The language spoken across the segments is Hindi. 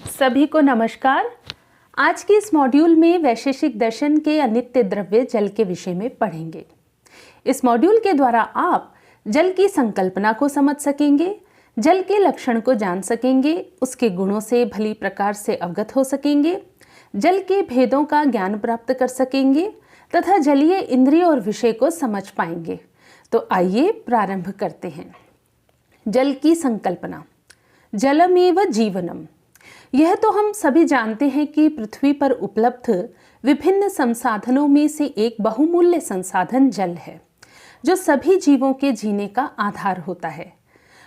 सभी को नमस्कार। आज के इस मॉड्यूल में वैशेषिक दर्शन के अनित्य द्रव्य जल के विषय में पढ़ेंगे। इस मॉड्यूल के द्वारा आप जल की संकल्पना को समझ सकेंगे, जल के लक्षण को जान सकेंगे, उसके गुणों से भली प्रकार से अवगत हो सकेंगे, जल के भेदों का ज्ञान प्राप्त कर सकेंगे तथा जलीय इंद्रिय और विषय को समझ पाएंगे। तो आइए प्रारंभ करते हैं। जल की संकल्पना। जलमेव जीवनम। यह तो हम सभी जानते हैं कि पृथ्वी पर उपलब्ध विभिन्न संसाधनों में से एक बहुमूल्य संसाधन जल है, जो सभी जीवों के जीने का आधार होता है।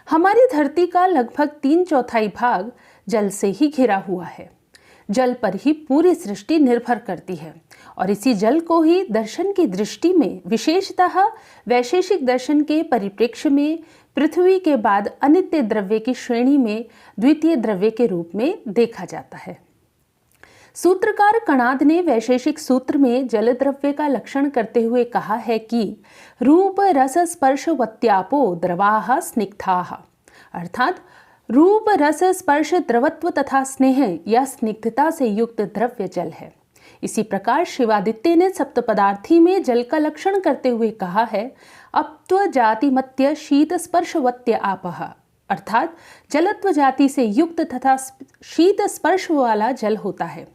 हमारी धरती का लगभग 3/4 भाग जल से ही घिरा हुआ है। जल पर ही पूरी सृष्टि निर्भर करती है और इसी जल को ही दर्शन की दृष्टि में, विशेषतः वैशेषिक दर्शन के परिप्रेक्ष्य में, पृथ्वी के बाद अनित्य द्रव्य की श्रेणी में द्वितीय द्रव्य के रूप में देखा जाता है। सूत्रकार कणाद ने वैशेषिक सूत्र में जल द्रव्य का लक्षण करते हुए कहा है कि रूप रस स्पर्श वत्यापो द्रवाः स्निग्धाः, अर्थात रूप रस स्पर्श द्रवत्व तथा स्नेह या स्निग्धता से युक्त द्रव्य जल है। इसी प्रकार शिवादित्य ने सप्तपदार्थी में जल का लक्षण करते हुए कहा है अप्त्व जाति मत्य शीत स्पर्शवत्य आपः, अर्थात जलत्व जाति से युक्त तथा शीत स्पर्श वाला जल होता है।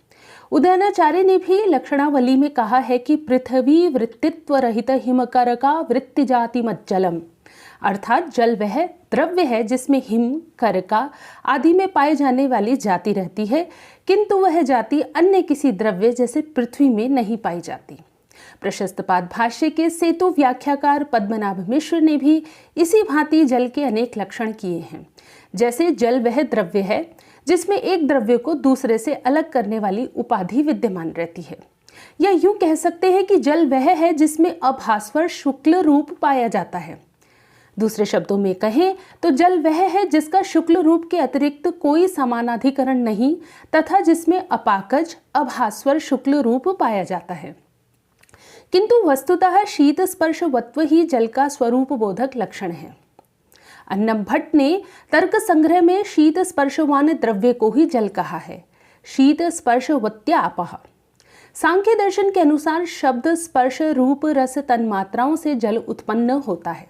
उदयनाचार्य ने भी लक्षणावली में कहा है कि पृथ्वी वृत्तित्व रहित हिमकरका वृत्ति जाति मत जलम, अर्थात जल वह द्रव्य है जिसमें हिम, करका आदि में पाए जाने वाली जाति रहती है, किंतु वह जाति अन्य किसी द्रव्य जैसे पृथ्वी में नहीं पाई जाती। प्रशस्तपाद भाष्य के सेतु व्याख्याकार पद्मनाभ मिश्र ने भी इसी भांति जल के अनेक लक्षण किए हैं। जैसे जल वह द्रव्य है जिसमें एक द्रव्य को दूसरे से अलग करने वाली उपाधि विद्यमान रहती है, या यूं कह सकते हैं कि जल वह है जिसमें अभास्वर शुक्ल रूप पाया जाता है। दूसरे शब्दों में कहें तो जल वह है जिसका शुक्ल रूप के अतिरिक्त कोई समानाधिकरण नहीं तथा जिसमें अपाकज अभास्वर शुक्ल रूप पाया जाता है। किंतु वस्तुतः शीत स्पर्श वत्व ही जल का स्वरूप बोधक लक्षण है। अन्नम भट्ट ने तर्क संग्रह में शीत स्पर्शवान द्रव्य को ही जल कहा है, शीत स्पर्श वत्यापः। सांख्य दर्शन के अनुसार शब्द स्पर्श रूप रस तन्मात्राओं से जल उत्पन्न होता है।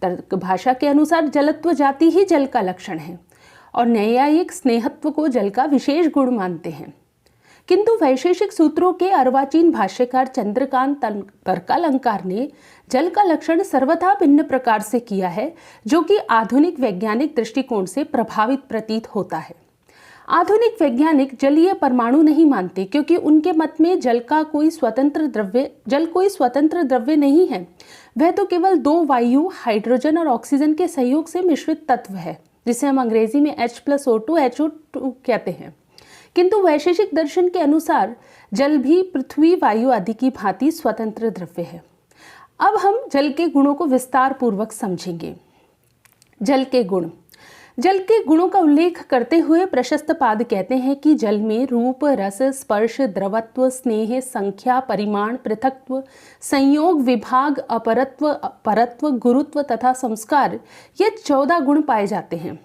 तर्क भाषा के अनुसार जलत्व जाति ही जल का लक्षण है और न्यायिक स्नेहत्व को जल का विशेष गुण मानते हैं। किंतु वैशेषिक सूत्रों के अर्वाचीन भाष्यकार चंद्रकांत तर्कालंकार ने जल का लक्षण सर्वथा भिन्न प्रकार से किया है, जो कि आधुनिक वैज्ञानिक दृष्टिकोण से प्रभावित प्रतीत होता है। आधुनिक वैज्ञानिक जलीय परमाणु नहीं मानते, क्योंकि उनके मत में जल कोई स्वतंत्र द्रव्य नहीं है। वह तो केवल 2 वायु हाइड्रोजन और ऑक्सीजन के सहयोग से मिश्रित तत्व है, जिसे हम अंग्रेजी में H+O2 HO2 कहते हैं। किंतु वैशेषिक दर्शन के अनुसार जल भी पृथ्वी, वायु आदि की भांति स्वतंत्र द्रव्य है। अब हम जल के गुणों को विस्तार पूर्वक समझेंगे। जल के गुण। जल के गुणों का उल्लेख करते हुए प्रशस्त पाद कहते हैं कि जल में रूप, रस, स्पर्श, द्रवत्व, स्नेह, संख्या, परिमाण, पृथक्त्व, संयोग, विभाग, अपरत्व, परत्व, गुरुत्व तथा संस्कार, ये 14 गुण पाए जाते हैं।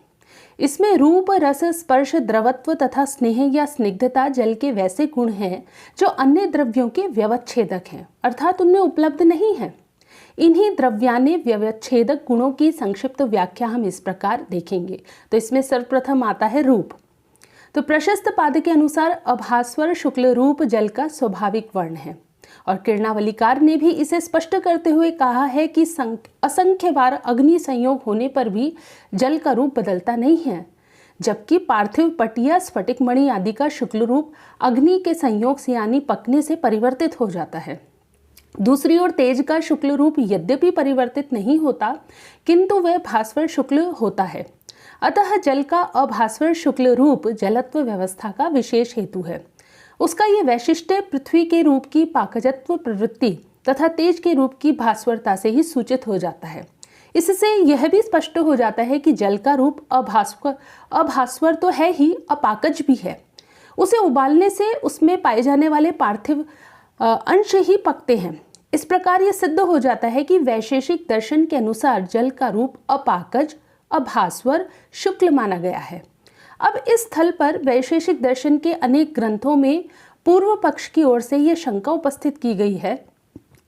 इसमें रूप, रस, स्पर्श, द्रवत्व तथा स्नेह या स्निग्धता जल के वैसे गुण हैं जो अन्य द्रव्यों के व्यवच्छेदक हैं, अर्थात उनमें उपलब्ध नहीं है। इन्हीं द्रव्याने व्यवच्छेदक गुणों की संक्षिप्त व्याख्या हम इस प्रकार देखेंगे। तो इसमें सर्वप्रथम आता है रूप। तो प्रशस्त पाद के अनुसार अभास्वर शुक्ल रूप जल का स्वाभाविक वर्ण है और किरणावलीकार ने भी इसे स्पष्ट करते हुए कहा है कि असंख्य बार अग्नि संयोग होने पर भी जल का रूप बदलता नहीं है, जबकि पार्थिव पटिया, स्फटिक मणि आदि का शुक्ल रूप अग्नि के संयोग से यानी पकने से परिवर्तित हो जाता है। दूसरी ओर तेज का शुक्ल रूप यद्यपि परिवर्तित नहीं होता, किंतु वह भास्वर शुक्ल होता है। अतः जल का अभास्वर शुक्ल रूप जलत्व व्यवस्था का विशेष हेतु है। उसका ये वैशिष्ट्य पृथ्वी के रूप की पाकजत्व प्रवृत्ति तथा तेज के रूप की भास्वरता से ही सूचित हो जाता है। इससे यह भी स्पष्ट हो जाता है कि जल का रूप अभास्वर तो है ही, अपाकज भी है। उसे उबालने से उसमें पाए जाने वाले पार्थिव अंश ही पकते हैं। इस प्रकार यह सिद्ध हो जाता है कि वैशेषिक दर्शन के अनुसार जल का रूप अपाकज अभास्वर शुक्ल माना गया है। अब इस स्थल पर वैशेषिक दर्शन के अनेक ग्रंथों में पूर्व पक्ष की ओर से यह शंका उपस्थित की गई है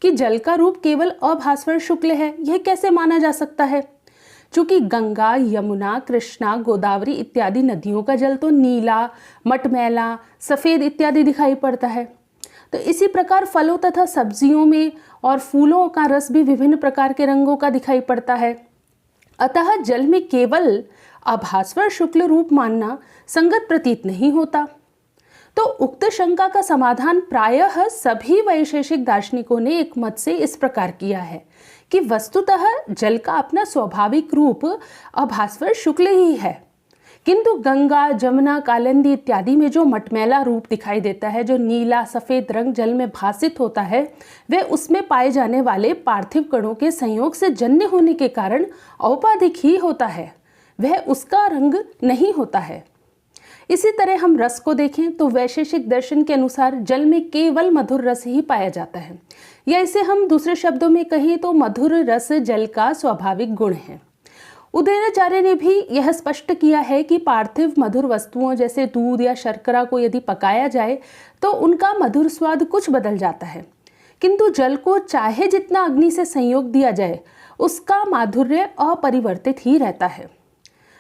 कि जल का रूप केवल अभास्वर शुक्ल है। यह कैसे माना जा सकता है? चूंकि गंगा, यमुना, कृष्णा, गोदावरी इत्यादि नदियों का जल तो नीला, मटमैला, सफ़ेद इत्यादि दिखाई पड़ता है। तो इसी प्रकार फलों तथा सब्जियों में और फूलों का रस भी विभिन्न प्रकार के रंगों का दिखाई पड़ता है। अतः जल में केवल अभास्वर शुक्ल रूप मानना संगत प्रतीत नहीं होता। तो उक्त शंका का समाधान प्रायः सभी वैशेषिक दार्शनिकों ने एक मत से इस प्रकार किया है कि वस्तुतः जल का अपना स्वाभाविक रूप अभास्वर शुक्ल ही है, किंतु गंगा, जमुना, कालिंदी इत्यादि में जो मटमैला रूप दिखाई देता है, जो नीला सफ़ेद रंग जल में भासित होता है, वह उसमें पाए जाने वाले पार्थिव कणों के संयोग से जन्य होने के कारण औपाधिक ही होता है, वह उसका रंग नहीं होता है। इसी तरह हम रस को देखें तो वैशेषिक दर्शन के अनुसार जल में केवल मधुर रस ही पाया जाता है, या इसे हम दूसरे शब्दों में कहें तो मधुर रस जल का स्वाभाविक गुण है। उदयनाचार्य ने भी यह स्पष्ट किया है कि पार्थिव मधुर वस्तुओं जैसे दूध या शर्करा को यदि पकाया जाए तो उनका मधुर स्वाद कुछ बदल जाता है, किंतु जल को चाहे जितना अग्नि से संयोग दिया जाए उसका माधुर्य अपरिवर्तित ही रहता है।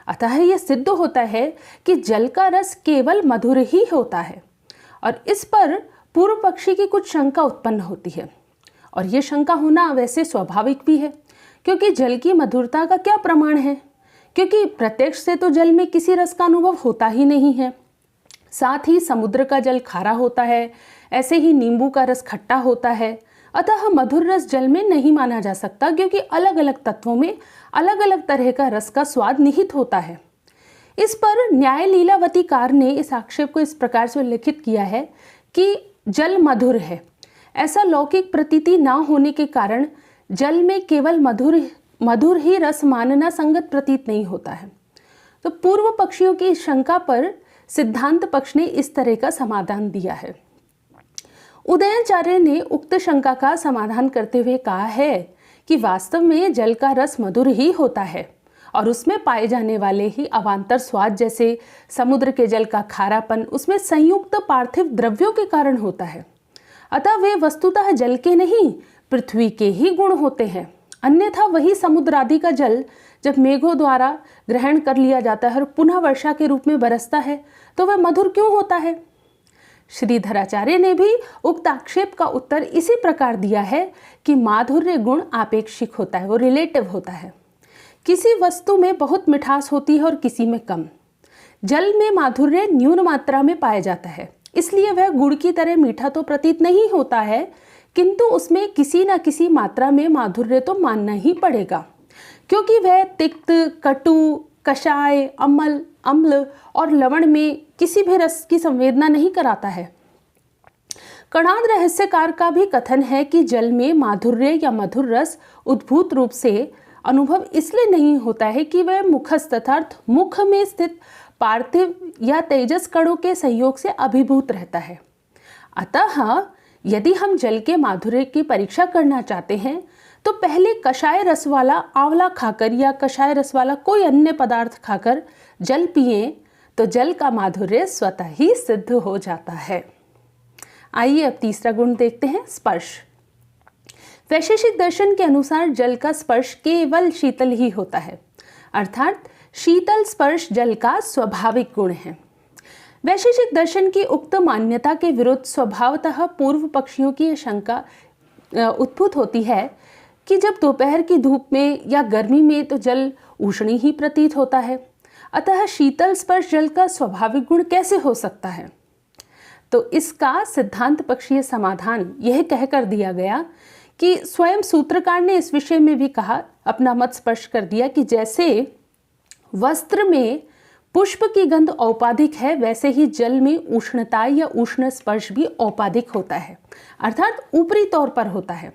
अतः यह सिद्ध होता है कि जल का रस केवल मधुर ही होता है, और इस पर पूर्व पक्षी की कुछ शंका उत्पन्न होती है, और यह शंका होना वैसे स्वाभाविक भी है, क्योंकि जल की मधुरता का क्या प्रमाण है? क्योंकि प्रत्यक्ष से तो जल में किसी रस का अनुभव होता ही नहीं है। साथ ही समुद्र का जल खारा होता है, ऐसे ही नींबू का रस खट्टा होता है। अतः मधुर रस जल में नहीं माना जा सकता, क्योंकि अलग अलग तत्वों में अलग अलग तरह का रस का स्वाद निहित होता है। इस पर न्याय लीलावतीकार ने इस आक्षेप को इस प्रकार से उल्लेखित किया है कि जल मधुर है, ऐसा लौकिक प्रतीति न होने के कारण जल में केवल मधुर ही रस मानना संगत प्रतीत नहीं होता है। तो पूर्व पक्षियों की शंका पर सिद्धांत पक्ष ने इस तरह का समाधान दिया है। उदयनाचार्य ने उक्त शंका का समाधान करते हुए कहा है कि वास्तव में जल का रस मधुर ही होता है, और उसमें पाए जाने वाले ही अवांतर स्वाद जैसे समुद्र के जल का खारापन उसमें संयुक्त पार्थिव द्रव्यों के कारण होता है। अतः वे वस्तुतः जल के नहीं, पृथ्वी के ही गुण होते हैं। अन्यथा वही समुद्र आदि का जल जब मेघों द्वारा ग्रहण कर लिया जाता है और पुनः वर्षा के रूप में बरसता है तो वह मधुर क्यों होता है? श्रीधराचार्य ने भी उक्त आक्षेप का उत्तर इसी प्रकार दिया है कि माधुर्य गुण आपेक्षिक होता है, वो रिलेटिव होता है। किसी वस्तु में बहुत मिठास होती है और किसी में कम। जल में माधुर्य न्यून मात्रा में पाया जाता है, इसलिए वह गुड़ की तरह मीठा तो प्रतीत नहीं होता है, किंतु उसमें किसी न किसी मात्रा में माधुर्य तो मानना ही पड़ेगा, क्योंकि वह तिक्त, कटु, कषाय, अम्ल और लवण में किसी भी रस की संवेदना नहीं कराता है। कणाद रहस्यकार का भी कथन है कि जल में माधुर्य या मधुर रस उद्भूत रूप से अनुभव इसलिए नहीं होता है कि वह मुखस्थ अर्थात मुख में स्थित पार्थिव या तेजस कणों के संयोग से अभिभूत रहता है। अतः यदि हम जल के माधुर्य की परीक्षा करना चाहते हैं तो पहले कषाय रस वाला आंवला खाकर या कषाय रस वाला कोई अन्य पदार्थ खाकर जल पिए तो जल का माधुर्य स्वतः ही सिद्ध हो जाता है। आइए अब तीसरा गुण देखते हैं, स्पर्श। वैशेषिक दर्शन के अनुसार जल का स्पर्श केवल शीतल ही होता है, अर्थात शीतल स्पर्श जल का स्वाभाविक गुण है। वैशेषिक दर्शन की उक्त मान्यता के विरुद्ध स्वभावतः पूर्व पक्षियों की यह शंका उद्भूत होती है कि जब दोपहर की धूप में या गर्मी में तो जल उष्णी ही प्रतीत होता है, अतः शीतल स्पर्श जल का स्वाभाविक गुण कैसे हो सकता है? तो इसका सिद्धांत पक्षीय समाधान यह कहकर दिया गया कि स्वयं सूत्रकार ने इस विषय में भी कहा, अपना मत स्पष्ट कर दिया कि जैसे वस्त्र में पुष्प की गंध औपाधिक है, वैसे ही जल में उष्णता या उष्ण स्पर्श भी औपाधिक होता है, अर्थात ऊपरी तौर पर होता है।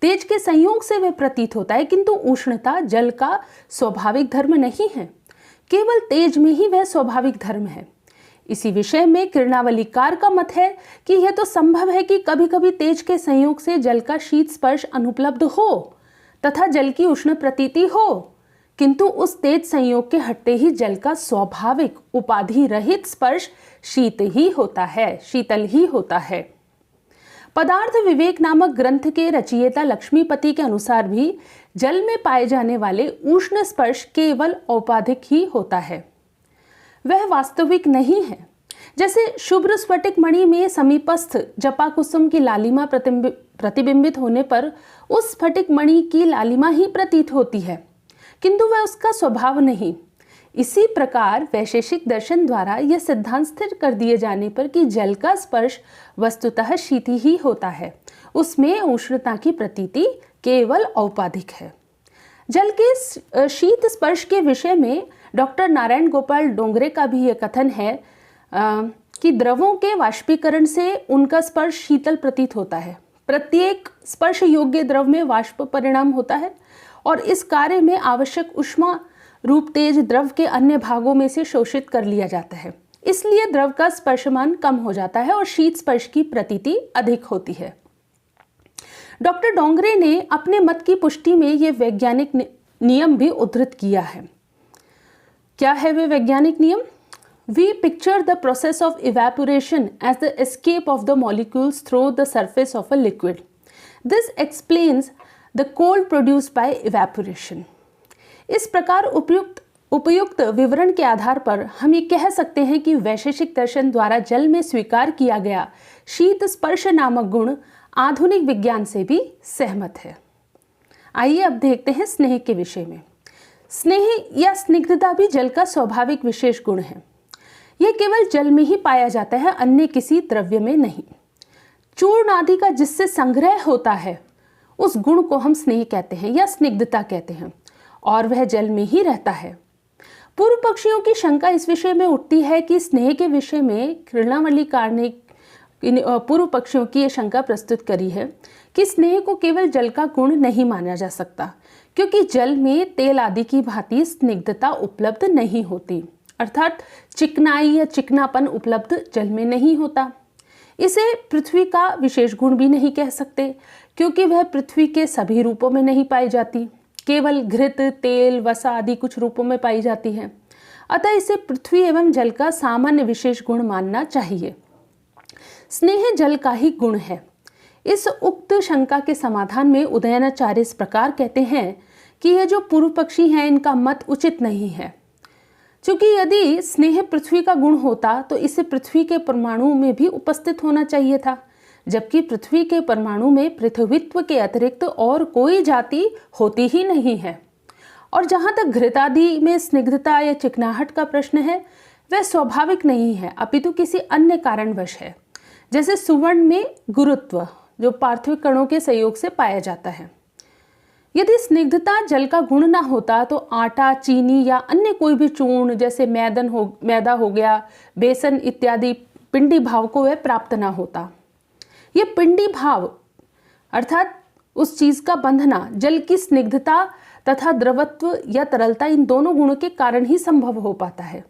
तेज के संयोग से वह प्रतीत होता है, किंतु उष्णता जल का स्वाभाविक धर्म नहीं है, केवल तेज में ही वह स्वाभाविक धर्म है। इसी विषय में किरणावलीकार का मत है कि यह तो संभव है कि कभी कभी तेज के संयोग से जल का शीत स्पर्श अनुपलब्ध हो तथा जल की उष्ण प्रतीति हो, किंतु उस तेज संयोग के हटते ही जल का स्वाभाविक उपाधि रहित स्पर्श शीतल ही होता है। पदार्थ विवेक नामक ग्रंथ के रचयिता लक्ष्मीपति के अनुसार भी जल में पाए जाने वाले उष्ण स्पर्श केवल औपाधिक ही होता है, वह वास्तविक नहीं है। जैसे शुभ्र स्फटिक मणि में समीपस्थ जपा कुसुम की लालिमा प्रतिबिंबित होने पर उस स्फटिक मणि की लालिमा ही प्रतीत होती है, किंतु वह उसका स्वभाव नहीं। इसी प्रकार वैशेषिक दर्शन द्वारा यह सिद्धांत स्थिर कर दिए जाने पर कि जल का स्पर्श वस्तुतः शीत ही होता है, उसमें उष्णता की प्रतीति केवल औपाधिक है। जल के शीत स्पर्श के विषय में डॉक्टर नारायण गोपाल डोंगरे का भी यह कथन है कि द्रवों के वाष्पीकरण से उनका स्पर्श शीतल प्रतीत होता है। प्रत्येक स्पर्श योग्य द्रव में वाष्प परिणाम होता है और इस कार्य में आवश्यक ऊष्मा रूप तेज द्रव के अन्य भागों में से शोषित कर लिया जाता है, इसलिए द्रव का स्पर्शमान कम हो जाता है और शीत स्पर्श की प्रतीति अधिक होती है। डॉक्टर डोंगरे ने अपने मत की पुष्टि में यह वैज्ञानिक नियम भी उद्धृत किया है। क्या है वे वैज्ञानिक नियम? We picture the process of evaporation as the escape of the molecules through the surface of a liquid. This explains the cold produced by evaporation. इस प्रकार उपयुक्त विवरण के आधार पर हम ये कह सकते हैं कि वैशेषिक दर्शन द्वारा जल में स्वीकार किया गया शीत स्पर्श नामक गुण आधुनिक विज्ञान से भी सहमत है। आइए अब देखते हैं स्नेह के विषय में। स्नेह या स्निग्धता भी जल का स्वाभाविक विशेष गुण है। यह केवल जल में ही पाया जाता है, अन्य किसी द्रव्य में नहीं। चूर्ण आदि का जिससे संग्रह होता है उस गुण को हम स्नेह कहते हैं या स्निग्धता कहते हैं, और वह जल में ही रहता है। पूर्व पक्षियों की शंका इस विषय में उठती है कि स्नेह के विषय में कृणावलीकार ने पूर्व पक्षियों की यह शंका प्रस्तुत करी है कि स्नेह को केवल जल का गुण नहीं माना जा सकता, क्योंकि जल में तेल आदि की भांति स्निग्धता उपलब्ध नहीं होती, अर्थात चिकनाई या चिकनापन उपलब्ध जल में नहीं होता। इसे पृथ्वी का विशेष गुण भी नहीं कह सकते, क्योंकि वह पृथ्वी के सभी रूपों में नहीं पाई जाती, केवल घृत, तेल, वसा आदि कुछ रूपों में पाई जाती है। अतः इसे पृथ्वी एवं जल का सामान्य विशेष गुण मानना चाहिए। स्नेह जल का ही गुण है। इस उक्त शंका के समाधान में उदयनाचार्य इस प्रकार कहते हैं कि यह जो पूर्व पक्षी हैं इनका मत उचित नहीं है, क्योंकि यदि स्नेह पृथ्वी का गुण होता तो इसे पृथ्वी के परमाणु में भी उपस्थित होना चाहिए था, जबकि पृथ्वी के परमाणु में पृथ्वीत्व के अतिरिक्त और कोई जाति होती ही नहीं है। और जहाँ तक घृत आदि में स्निग्धता या चिकनाहट का प्रश्न है, वह स्वाभाविक नहीं है, अपितु किसी अन्य कारणवश है। जैसे सुवर्ण में गुरुत्व जो पार्थिव कणों के सहयोग से पाया जाता है। यदि स्निग्धता जल का गुण ना होता तो आटा, चीनी या अन्य कोई भी चूर्ण जैसे मैदा हो गया, बेसन इत्यादि पिंडी भाव को वह प्राप्त ना होता। यह पिंडी भाव अर्थात उस चीज का बंधना जल की स्निग्धता तथा द्रवत्व या तरलता, इन दोनों गुणों के कारण ही संभव हो पाता है।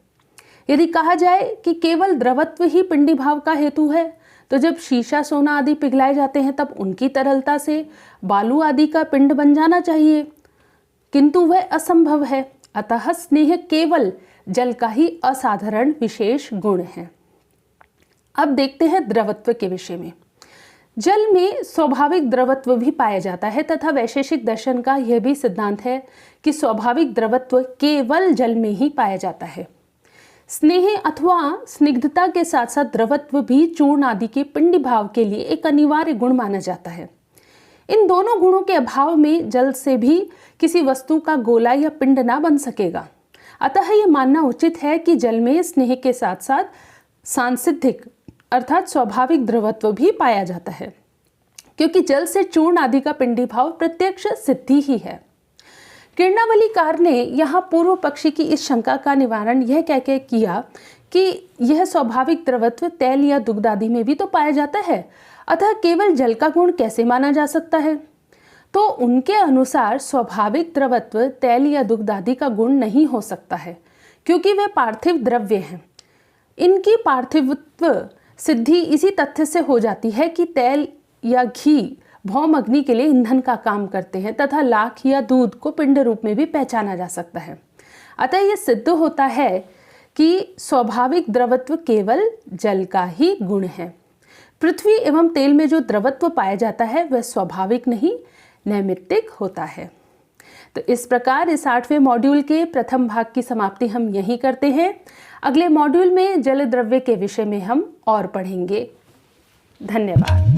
यदि कहा जाए कि केवल द्रवत्व ही पिंडी भाव का हेतु है, तो जब शीशा, सोना आदि पिघलाए जाते हैं तब उनकी तरलता से बालू आदि का पिंड बन जाना चाहिए, किंतु वह असंभव है। अतः स्नेह केवल जल का ही असाधारण विशेष गुण है। अब देखते हैं द्रवत्व के विषय में। जल में स्वाभाविक द्रवत्व भी पाया जाता है तथा वैशेषिक दर्शन का यह भी सिद्धांत है कि स्वाभाविक द्रवत्व केवल जल में ही पाया जाता है। स्नेह अथवा स्निग्धता के साथ साथ द्रवत्व भी चूर्ण आदि के पिंडी भाव के लिए एक अनिवार्य गुण माना जाता है। इन दोनों गुणों के अभाव में जल से भी किसी वस्तु का गोला या पिंड ना बन सकेगा। अतः यह मानना उचित है कि जल में स्नेह के साथ साथ सांसिद्धिक अर्थात स्वाभाविक द्रवत्व भी पाया जाता है, क्योंकि जल से चूर्ण आदि का पिंडी भाव प्रत्यक्ष सिद्धि ही है। किरणावलीकार ने यहाँ पूर्व पक्षी की इस शंका का निवारण यह कहकर किया कि यह स्वाभाविक द्रवत्व तेल या दुग्ध आदि में भी तो पाया जाता है, अतः केवल जल का गुण कैसे माना जा सकता है। तो उनके अनुसार स्वाभाविक द्रवत्व तेल या दुग्ध आदि का गुण नहीं हो सकता है, क्योंकि वे पार्थिव द्रव्य हैं। इनकी पार्थिवत्व सिद्धि इसी तथ्य से हो जाती है कि तेल या घी भौम अग्नि के लिए ईंधन का काम करते हैं तथा लाख या दूध को पिंड रूप में भी पहचाना जा सकता है। अतः यह सिद्ध होता है कि स्वाभाविक द्रवत्व केवल जल का ही गुण है। पृथ्वी एवं तेल में जो द्रवत्व पाया जाता है वह स्वाभाविक नहीं, नैमित्तिक होता है। तो इस प्रकार इस 8वें मॉड्यूल के प्रथम भाग की समाप्ति हम यहीं करते हैं। अगले मॉड्यूल में जल द्रव्य के विषय में हम और पढ़ेंगे। धन्यवाद।